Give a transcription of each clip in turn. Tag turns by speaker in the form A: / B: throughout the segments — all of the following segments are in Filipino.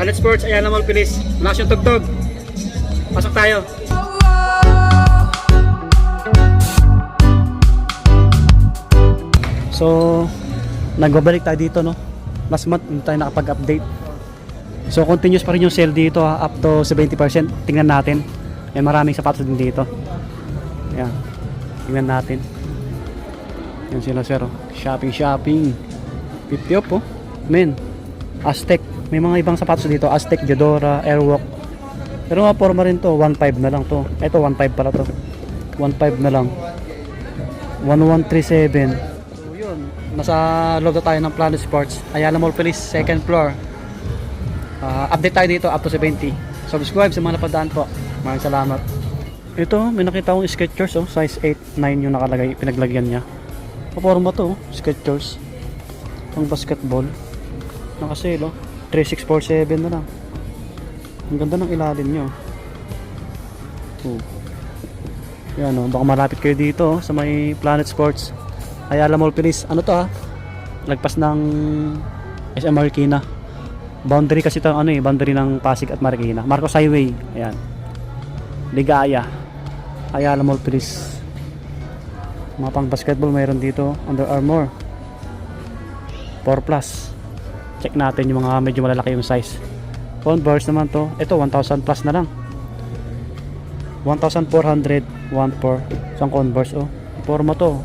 A: Planet Sports, Ayala Mall, Pilis. Malakas yung tugtog. Pasok tayo. So, nagbabalik tayo dito, no? Last month, hindi tayo nakapag-update. So, continuous pa rin yung sale dito, ha? Up to 70%. Tingnan natin. Yan, maraming sapatos din dito. Yan. Tingnan natin. Yan sila, sir. Shopping. 50 off, oh. Men. Aztec. May mga ibang sapatos dito. Aztec, Diodora, Airwalk. Pero mga forma rin to. 1.5 na lang to. Ito, 1.5 pala to. 1.5 na lang. 1137. So, yun. Nasa loob na tayo ng Planet Sports. Ayala Mall Police, second floor. Update tayo dito up to 70. Subscribe sa mga napadaan po. Maraming salamat. Ito, may nakita akong Skechers, oh. Size 8, 9 yung nakalagay. Pinaglagyan niya. Paporma to, oh. Skechers. Pang basketball. Nakasale, oh. 3647 na lang. Ang ganda ng ilalim nyo. Oh. Yan, oh. Baka malapit kayo dito, oh, sa may Planet Sports. Ayala Mall Police. Ano to, ha? Lagpas ng SM Marikina. Boundary kasi ito, ano eh, boundary ng Pasig at Marikina. Marcos Highway. Ayan. Ligaya. Ayala Mall Police. Mga pang basketball mayroon dito. Under Armour 4 plus. Check natin yung mga medyo malalaki yung size. Converse naman to. Ito 1,000 plus na lang. 1,400 1.4. Isang Converse, oh. Forma to.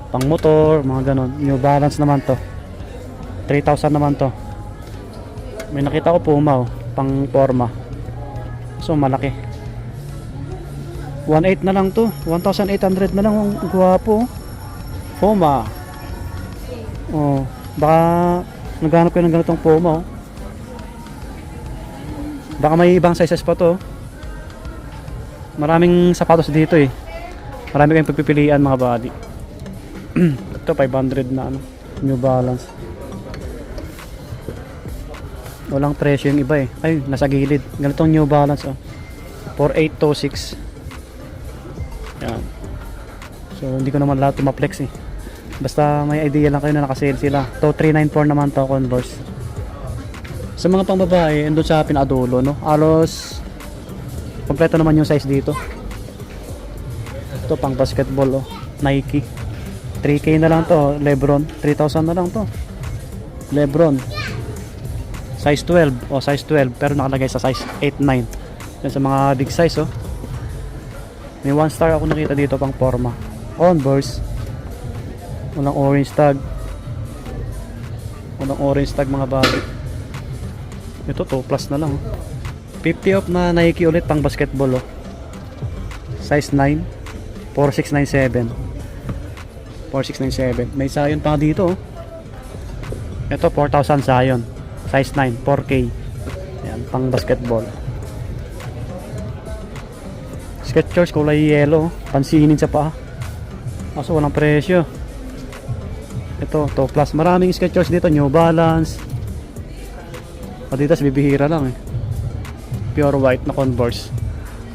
A: Pang motor, mga ganon. New Balance naman to. 3,000 naman to. May nakita ko Puma, oh. Pang forma. So malaki. 1.8 na lang to. 1,800 na lang. Ang guwapo. Puma. Oh, baka naghanap kayo ng ganitong Puma, oh. Baka may ibang sizes pa to. Maraming sapatos dito, eh. Marami kayong pagpipilian, mga buddy. Ito 500 na ano, New Balance. Walang presyo yung iba, eh. Ay, nasa gilid. Ganitong New Balance, oh. 4826. Yan. So hindi ko naman lahat tumaplex, eh. Basta may idea lang kayo na nakasale sila. To 394 naman to, Converse. Sa mga pang babae, andun sa pinadulo, no? Alos kompleto naman yung size dito. Ito pang basketball, oh. Nike. 3K na lang to, Lebron. 3,000 na lang to. Lebron. Size 12, oh, size 12 pero nakalagay sa size 8-9. Yan sa mga big size, oh. May 1 star ako nakita dito pang forma. Converse. Walang orange tag. Walang orange tag, mga bagay. Ito 2 plus na lang, oh. 50 off na Nike ulit pang basketball, oh. Size 9. 4697. 4697. May Zion pa dito, oh. Ito 4,000 Zion. Size 9. 4K. Yan, pang basketball. Skechers kulay yellow, pansinin sa paa. Kaso walang presyo. Ito 2 plus. Maraming Skechers dito. New Balance. Adidas bibihira lang, eh. Pure white na Converse.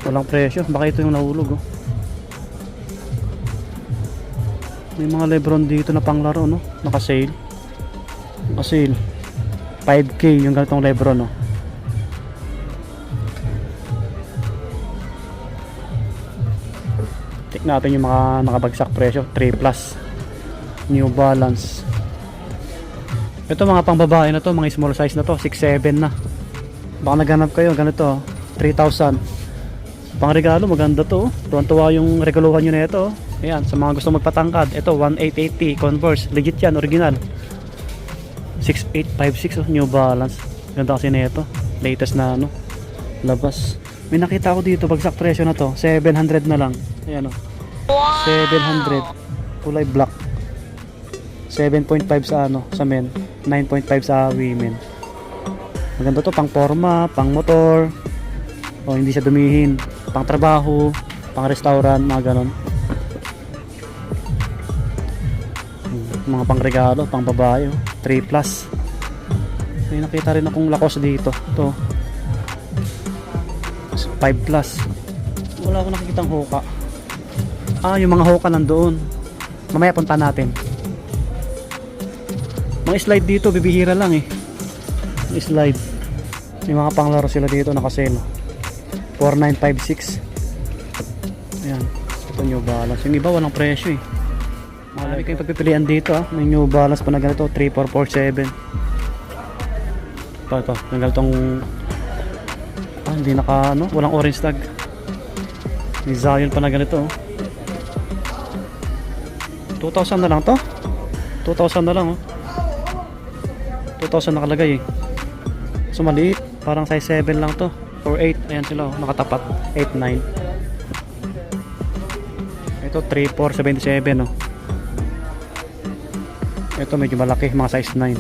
A: Walang presyo. Baka ito yung nahulog, oh. May mga Lebron dito na panglaro, no? Naka-sale. Naka-sale 5K yung ganitong Lebron, no? Check natin yung mga nakabagsak presyo. 3 plus. New Balance. Ito mga pang babae na to, mga small size na to, 6'7" na. Baka naghanap kayo ganito, 3,000. Pang regalo, maganda to. Tuwan-tuwa yung regaluhan nyo na ito. Ayan, sa mga gusto magpatangkad, ito 1880 Converse, legit yan, original. 6856, oh, New Balance. Ganda kasi na ito, latest na ano, labas. May nakita ako dito, bagsak presyo na to, 700 na lang. Ayan, oh. 700, kulay black. 7.5 sa ano, sa men, 9.5 sa women. Maganda to, pang forma, pang motor. O hindi siya dumihin, pang trabaho, pang restaurant, mga ganon. Mga pang regalo, pang babae, 3 plus. May nakita rin akong Lacoste dito. Ito 5 plus. Wala akong nakikitang hoka. Yung mga hoka nandoon. Mamaya punta natin. Mga slide dito, bibihira lang, eh. Slide Yung mga panglaro sila dito nakasale. 4956. Ayan. Ito New Balance. Yung iba walang presyo eh. Marami kayong pagpipilian dito ah. May New Balance pa na ganito. 3447. Ito. Yung ganitong hindi naka ano. Walang orange tag. May Zion pa na ganito oh. 2,000 na lang to. 2,000 na lang oh. 2,000 nakalagay eh. So maliit. Parang size 7 lang to. Or 8. Ayan sila oh. Nakatapat. 8,9. Ito 3,477 oh. Ito medyo malaki. Mga size 9.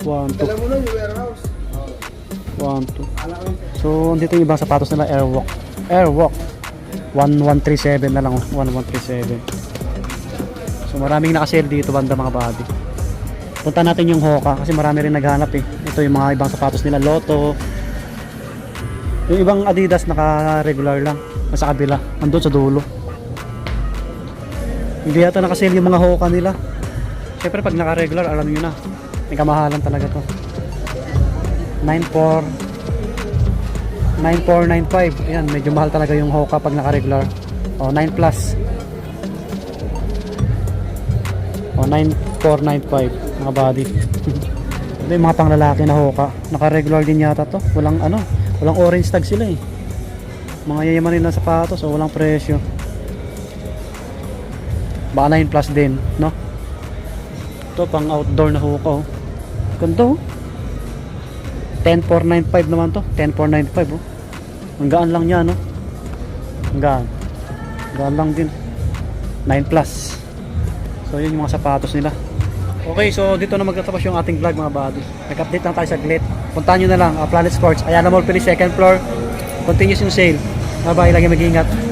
A: 1, 2. 1, 2. So dito yung ibang sapatos nila. Airwalk. Airwalk. 1137 na lang oh. 1137. So maraming nakasale dito banda mga body. Punta natin yung Hoka kasi marami rin naghanap eh. Ito yung mga ibang sapatos nila, Lotto. Yung ibang Adidas naka-regular lang. Nasa kabila, andun sa dulo. Hindi yata nakasale yung mga Hoka nila. Siyempre pag naka-regular, alam nyo na. May kamahalan talaga to. 9495. Ayan, medyo mahal talaga yung Hoka pag naka-regular. O, 9 plus. O, 9495 mga body. Ito yung mga panglalaki na Hoka. Naka-regular din yata to. Walang ano, walang orange tag sila eh. Mga yayamanin na sapatos o walang presyo. Baka 9 plus din, no? Ito pang outdoor na Hoka oh. Ganito oh. 10495 naman to. 10495 oh. Ang gaan lang niya no. Ang gaan. Gaan lang din. 9 plus. So yun yung mga sapatos nila. Okay, so dito na magtatapos yung ating vlog mga buddy. Nag-update lang tayo saglit. Puntahan nyo na lang Planet Sports, Ayala Mall Philippines, second floor. Continuous yung sale. Bye bye, lagi mag-ingat.